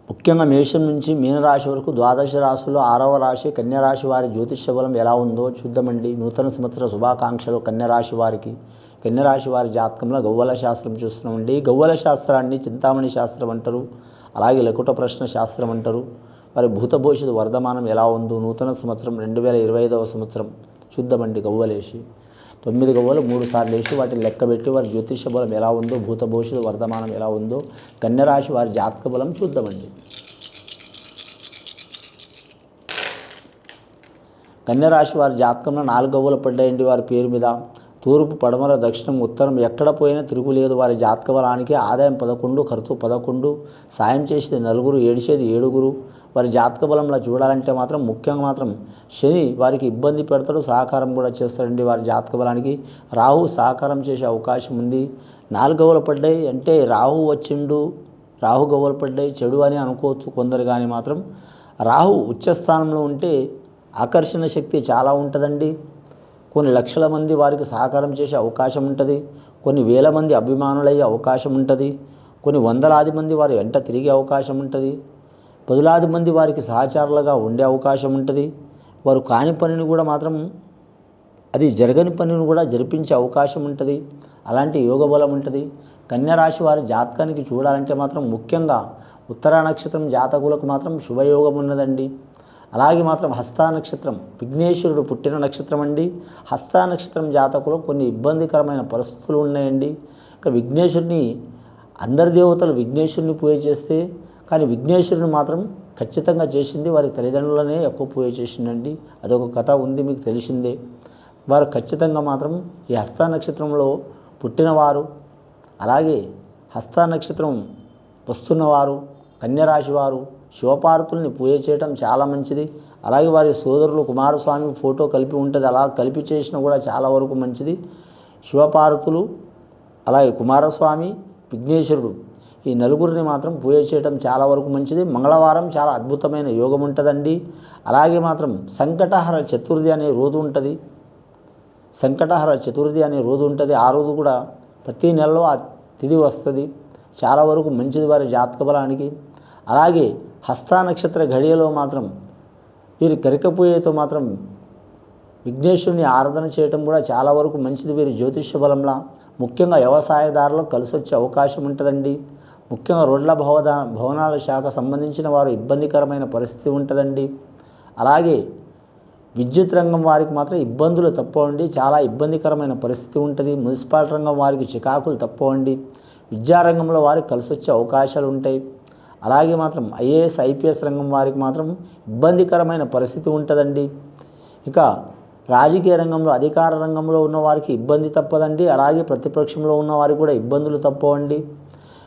ముఖ్యంగా మేషం నుంచి మీనరాశి వరకు ద్వాదశ రాశుల్లో 6వ రాశి కన్యరాశి వారి జ్యోతిష్య బలం ఎలా ఉందో చూద్దామండి. నూతన సంవత్సర శుభాకాంక్షలు కన్యరాశి వారికి. కన్యరాశి వారి జాతకంలో గవ్వల శాస్త్రం చూస్తున్నామండి. గవ్వల శాస్త్రాన్ని చింతామణి శాస్త్రం అంటారు, అలాగే లకుట ప్రశ్న శాస్త్రం అంటారు. వారి భూత భవిష్యత్తు వర్ధమానం ఎలా ఉందో నూతన సంవత్సరం 2025వ సంవత్సరం చూద్దామండి. గవ్వలేసి 9 గవ్వలు 3 సార్లు వేసి వాటిని లెక్కబెట్టి వారి జ్యోతిష బలం ఎలా ఉందో, భూత భవిష్యత్తు వర్ధమానం ఎలా ఉందో కన్యరాశి వారి జాతక బలం చూద్దామండి. కన్యరాశి వారి జాతకంలో 4 గవ్వలు పడ్డాయండి వారి పేరు మీద. తూర్పు, పడమర, దక్షిణం, ఉత్తరం ఎక్కడ పోయినా తిరుగులేదు. వారి జాతక బలానికి ఆదాయం 11, ఖర్చు 11, సాయం చేసేది 4, ఏడిచేది 7. వారి జాతక బలంలో చూడాలంటే మాత్రం ముఖ్యంగా మాత్రం శని వారికి ఇబ్బంది పెడతాడు, సహకారం కూడా చేస్తాడండి. వారి జాతక బలానికి రాహు సహకారం చేసే అవకాశం ఉంది. 4 గవ్వలు పడ్డాయి అంటే రాహు వచ్చిండు, రాహు గవ్వలు పడ్డాయి చెడు అని అనుకోవచ్చు కొందరు. కానీ మాత్రం రాహు ఉచ్చస్థానంలో ఉంటే ఆకర్షణ శక్తి చాలా ఉంటుందండి. కొన్ని లక్షల మంది వారికి సహకారం చేసే అవకాశం ఉంటుంది. కొన్ని వేల మంది అభిమానులయ్యే అవకాశం ఉంటుంది. కొన్ని వందలాది మంది వారి వెంట తిరిగే అవకాశం ఉంటుంది. 10,000 మంది వారికి సహచారులుగా ఉండే అవకాశం ఉంటుంది. వారు కాని పనిని కూడా మాత్రం అది జరగని పనిని కూడా జరిపించే అవకాశం ఉంటుంది. అలాంటి యోగ బలం ఉంటుంది. కన్యరాశి వారి జాతకానికి చూడాలంటే మాత్రం ముఖ్యంగా ఉత్తరా నక్షత్రం జాతకులకు మాత్రం శుభయోగం ఉన్నదండి. అలాగే మాత్రం హస్తా నక్షత్రం విఘ్నేశ్వరుడు పుట్టిన నక్షత్రం అండి. హస్తా నక్షత్రం జాతకులు కొన్ని ఇబ్బందికరమైన పరిస్థితులు ఉన్నాయండి. ఇక విఘ్నేశ్వరుని అందరి దేవతలు విఘ్నేశ్వరుని పూజ చేస్తే కానీ విఘ్నేశ్వరుని మాత్రం ఖచ్చితంగా చేసింది వారి తల్లిదండ్రులనే ఎక్కువ పూజ చేసిందండి. అదొక కథ ఉంది, మీకు తెలిసిందే. వారు ఖచ్చితంగా మాత్రం ఈ హస్తా నక్షత్రంలో పుట్టినవారు, అలాగే హస్తా నక్షత్రం వస్తున్నవారు కన్యరాశి వారు శివపార్వతుల్ని పూజ చేయడం చాలా మంచిది. అలాగే వారి సోదరులు కుమారస్వామి ఫోటో కలిపి ఉంటుంది, అలా కలిపి చేసినా కూడా చాలా వరకు మంచిది. శివపార్వతులు, అలాగే కుమారస్వామి, విఘ్నేశ్వరుడు ఈ నలుగురిని మాత్రం పూజ చేయడం చాలా వరకు మంచిది. మంగళవారం చాలా అద్భుతమైన యోగం ఉంటుందండి. అలాగే మాత్రం సంకటహర చతుర్థి అనే రోజు ఉంటుంది. సంకటహర చతుర్థి అనే రోజు ఉంటుంది. ఆ రోజు కూడా ప్రతి నెలలో ఆ తిథి వస్తుంది. చాలా వరకు మంచిది వారి జాతక బలానికి. అలాగే హస్తా నక్షత్ర ఘడియలో మాత్రం వీరి గరిక పూజతో మాత్రం విఘ్నేశ్వరుని ఆరాధన చేయటం కూడా చాలా వరకు మంచిది వీరి జ్యోతిష్య బలంలా. ముఖ్యంగా వ్యవసాయదారులకు కలిసి వచ్చే అవకాశం ఉంటుందండి. ముఖ్యంగా రోడ్ల భవనాల శాఖ సంబంధించిన వారు ఇబ్బందికరమైన పరిస్థితి ఉంటుందండి. అలాగే విద్యుత్ రంగం వారికి మాత్రం ఇబ్బందులు తప్పవండి, చాలా ఇబ్బందికరమైన పరిస్థితి ఉంటుంది. మున్సిపాలిటీ రంగం వారికి చికాకులు తప్పవండి. విద్యారంగంలో వారికి కలిసి వచ్చే అవకాశాలు ఉంటాయి. అలాగే మాత్రం ఐఏఎస్ ఐపీఎస్ రంగం వారికి మాత్రం ఇబ్బందికరమైన పరిస్థితి ఉంటుందండి. ఇక రాజకీయ రంగంలో అధికార రంగంలో ఉన్న వారికి ఇబ్బంది తప్పదండి. అలాగే ప్రతిపక్షంలో ఉన్న వారికి కూడా ఇబ్బందులు తప్పవండి.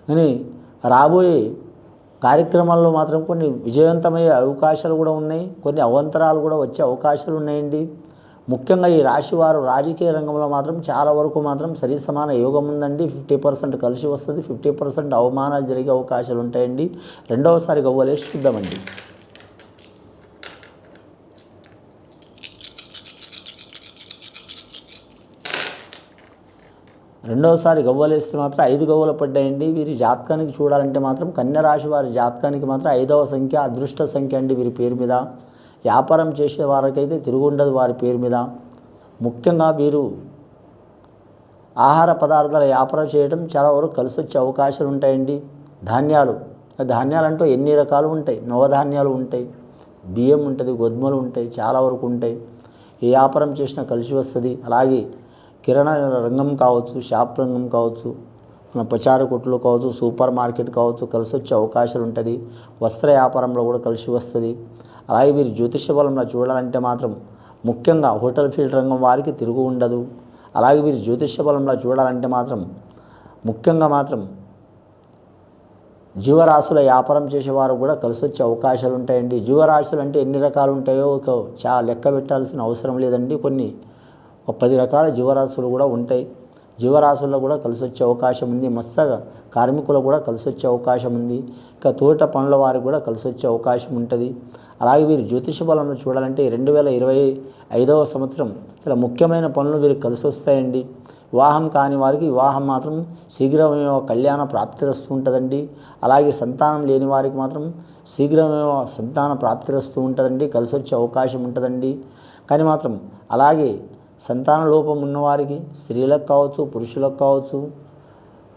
కానీ రాబోయే కార్యక్రమాల్లో మాత్రం కొన్ని విజయవంతమయ్యే అవకాశాలు కూడా ఉన్నాయి, కొన్ని అవాంతరాలు కూడా వచ్చే అవకాశాలు ఉన్నాయండి. ముఖ్యంగా ఈ రాశివారు రాజకీయ రంగంలో మాత్రం చాలా వరకు మాత్రం సరి సమాన యోగం ఉందండి. 50% కలిసి వస్తుంది, 50% అవమానాలు జరిగే అవకాశాలు ఉంటాయండి. రెండవసారి గవ్వలేసి చూద్దామండి. రెండవసారి గవ్వలేస్తే మాత్రం 5 గవ్వలు పడ్డాయండి. వీరి జాతకానికి చూడాలంటే మాత్రం కన్యరాశి వారి జాతకానికి మాత్రం 5వ సంఖ్య అదృష్ట సంఖ్య అండి వీరి పేరు మీద. వ్యాపారం చేసే వారికైతే తిరుగుండదు వారి పేరు మీద. ముఖ్యంగా వీరు ఆహార పదార్థాల వ్యాపారం చేయడం చాలా వరకు కలిసి వచ్చే అవకాశాలు ఉంటాయండి. ధాన్యాలు అంటూ ఎన్ని రకాలు ఉంటాయి. నవధాన్యాలు ఉంటాయి, బియ్యం ఉంటుంది, గోధుమలు ఉంటాయి, చాలా వరకు ఉంటాయి. ఏ వ్యాపారం చేసినా కలిసి వస్తుంది. అలాగే కిరాణా రంగం కావచ్చు, షాప్ రంగం కావచ్చు, మన పచారు కొట్లు కావచ్చు, సూపర్ మార్కెట్ కావచ్చు, కలిసి వచ్చే అవకాశాలు ఉంటుంది. వస్త్ర వ్యాపారంలో కూడా కలిసి వస్తుంది. అలాగే వీరి జ్యోతిష బలంలో చూడాలంటే మాత్రం ముఖ్యంగా హోటల్ ఫీల్డ్ రంగం వారికి తిరుగు ఉండదు. అలాగే వీరి జ్యోతిష బలంలో చూడాలంటే మాత్రం ముఖ్యంగా మాత్రం జీవరాశుల వ్యాపారం చేసేవారు కూడా కలిసి వచ్చే అవకాశాలు ఉంటాయండి. జీవరాశులు అంటే ఎన్ని రకాలు ఉంటాయో చాలా లెక్క పెట్టాల్సిన అవసరం లేదండి. కొన్ని 10 రకాల జీవరాశులు కూడా ఉంటాయి. జీవరాశుల్లో కూడా కలిసి వచ్చే అవకాశం ఉంది. మత్స్య కార్మికులు కూడా కలిసి వచ్చే అవకాశం ఉంది. ఇక తోట పనుల వారికి కూడా కలిసి వచ్చే అవకాశం ఉంటుంది. అలాగే వీరి జ్యోతిష బలంలో చూడాలంటే 2025వ సంవత్సరం చాలా ముఖ్యమైన పనులు వీరికి కలిసి వస్తాయండి. వివాహం కాని వారికి వివాహం మాత్రం శీఘ్రమే కళ్యాణ ప్రాప్తిరస్తూ ఉంటుందండి. అలాగే సంతానం లేని వారికి మాత్రం శీఘ్రమే సంతాన ప్రాప్తిరస్తూ ఉంటుందండి, కలిసి వచ్చే అవకాశం ఉంటుందండి. కానీ మాత్రం అలాగే సంతాన లోపం ఉన్నవారికి స్త్రీలకు కావచ్చు, పురుషులకు కావచ్చు,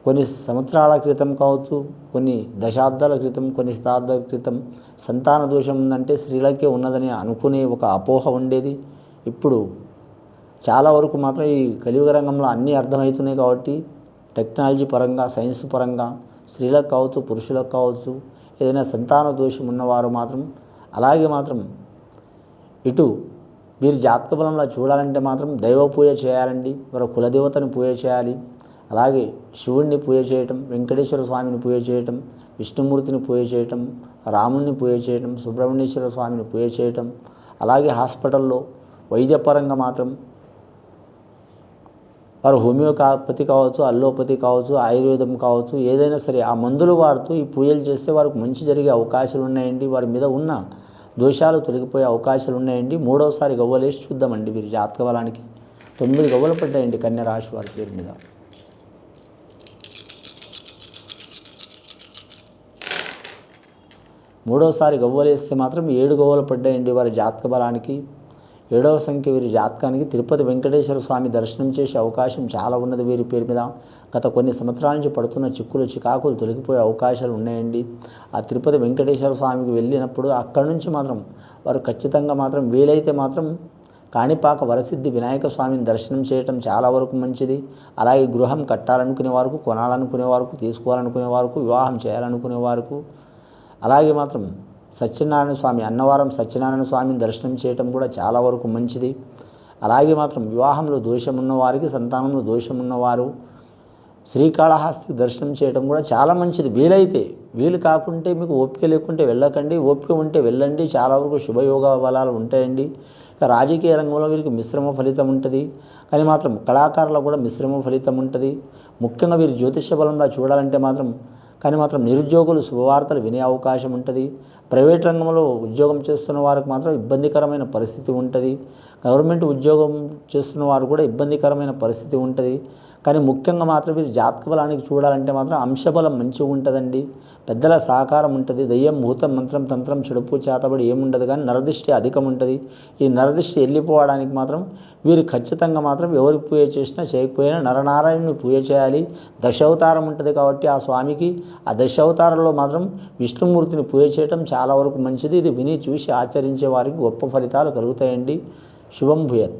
కొన్ని సంవత్సరాల క్రితం కావచ్చు, కొన్ని దశాబ్దాల క్రితం, కొన్ని శతాబ్దాల క్రితం సంతాన దోషం ఉందంటే స్త్రీలకే ఉన్నదని అనుకునే ఒక అపోహ ఉండేది. ఇప్పుడు చాలా వరకు మాత్రం ఈ కలియుగ రంగంలో అన్నీ అర్థమవుతున్నాయి కాబట్టి టెక్నాలజీ పరంగా, సైన్స్ పరంగా స్త్రీలకు కావచ్చు, పురుషులకు కావచ్చు, ఏదైనా సంతాన దోషం ఉన్నవారు మాత్రం అలాగే మాత్రం ఇటు మీరు జాతక బలంలో చూడాలంటే మాత్రం దైవ పూజ చేయాలండి, వారి కులదేవతని పూజ చేయాలి. అలాగే శివుణ్ణి పూజ చేయటం, వెంకటేశ్వర స్వామిని పూజ చేయటం, విష్ణుమూర్తిని పూజ చేయటం, రాముణ్ణి పూజ చేయటం, సుబ్రహ్మణ్యేశ్వర స్వామిని పూజ చేయటం. అలాగే హాస్పిటల్లో వైద్యపరంగా మాత్రం వారు హోమియోపతి కావచ్చు, అల్లోపతి కావచ్చు, ఆయుర్వేదం కావచ్చు, ఏదైనా సరే ఆ మందులు వాడుతూ ఈ పూజలు చేస్తే వారికి మంచి జరిగే అవకాశాలు ఉన్నాయండి. వారి మీద ఉన్న దోషాలు తొలగిపోయే అవకాశాలు ఉన్నాయండి. మూడవసారి గవ్వలేసి చూద్దామండి. వీరి జాతక బలానికి 9 గవ్వలు పడ్డాయండి కన్య రాశి వారి పేరు మీద. మూడవసారి గవ్వలేస్తే మాత్రం 7 గవ్వలు పడ్డాయండి వారి జాతక బలానికి. 7వ సంఖ్య వీరి జాతకానికి. తిరుపతి వెంకటేశ్వర స్వామి దర్శనం చేసే అవకాశం చాలా ఉన్నది వీరి పేరు మీద. గత కొన్ని సంవత్సరాల నుంచి పడుతున్న చిక్కులు చికాకులు తొలగిపోయే అవకాశాలు ఉన్నాయండి. ఆ తిరుపతి వెంకటేశ్వర స్వామికి వెళ్ళినప్పుడు అక్కడి నుంచి మాత్రం వారు ఖచ్చితంగా మాత్రం వీలైతే మాత్రం కాణిపాక వరసిద్ధి వినాయక స్వామిని దర్శనం చేయటం చాలా వరకు మంచిది. అలాగే గృహం కట్టాలనుకునే వారికి, కొనాలనుకునే వారికి, తీసుకోవాలనుకునే వారికి, వివాహం చేయాలనుకునే వారికి, అలాగే మాత్రం సత్యనారాయణ స్వామి, అన్నవరం సత్యనారాయణ స్వామిని దర్శనం చేయటం కూడా చాలా వరకు మంచిది. అలాగే మాత్రం వివాహంలో దోషం ఉన్నవారికి, సంతానంలో దోషం ఉన్నవారు శ్రీకాళహస్తి దర్శనం చేయడం కూడా చాలా మంచిది. వీలైతే, వీలు కాకుంటే మీకు ఓపిక లేకుంటే వెళ్ళకండి, ఓపిక ఉంటే వెళ్ళండి. చాలా వరకు శుభయోగ బలాలు ఉంటాయండి. ఇక రాజకీయ రంగంలో వీరికి మిశ్రమ ఫలితం ఉంటుంది, కానీ మాత్రం కళాకారులకు కూడా మిశ్రమ ఫలితం ఉంటుంది. ముఖ్యంగా వీరు జ్యోతిష బలంలో చూడాలంటే మాత్రం కానీ మాత్రం నిరుద్యోగులు శుభవార్తలు వినే అవకాశం ఉంటుంది. ప్రైవేట్ రంగంలో ఉద్యోగం చేస్తున్న వారికి మాత్రం ఇబ్బందికరమైన పరిస్థితి ఉంటుంది. గవర్నమెంట్ ఉద్యోగం చేస్తున్న వారు కూడా ఇబ్బందికరమైన పరిస్థితి ఉంటుంది. కానీ ముఖ్యంగా మాత్రం వీరు జాతక బలానికి చూడాలంటే మాత్రం అంశబలం మంచిగా ఉంటుందండి. పెద్దల సహకారం ఉంటుంది. దయ్యం, భూతం, మంత్రం, తంత్రం, చెడుపు, చేతబడి ఏముండదు, కానీ నరదృష్టి అధికం ఉంటుంది. ఈ నరదృష్టి వెళ్ళిపోవడానికి మాత్రం వీరు ఖచ్చితంగా మాత్రం ఎవరికి పూజ చేసినా చేయకపోయినా నరనారాయణుని పూజ చేయాలి. దశావతారం ఉంటుంది కాబట్టి ఆ స్వామికి ఆ దశావతారంలో మాత్రం విష్ణుమూర్తిని పూజ చేయటం చాలా వరకు మంచిది. ఇది విని చూసి ఆచరించే వారికి గొప్ప ఫలితాలు కలుగుతాయండి. శుభం భూయత్.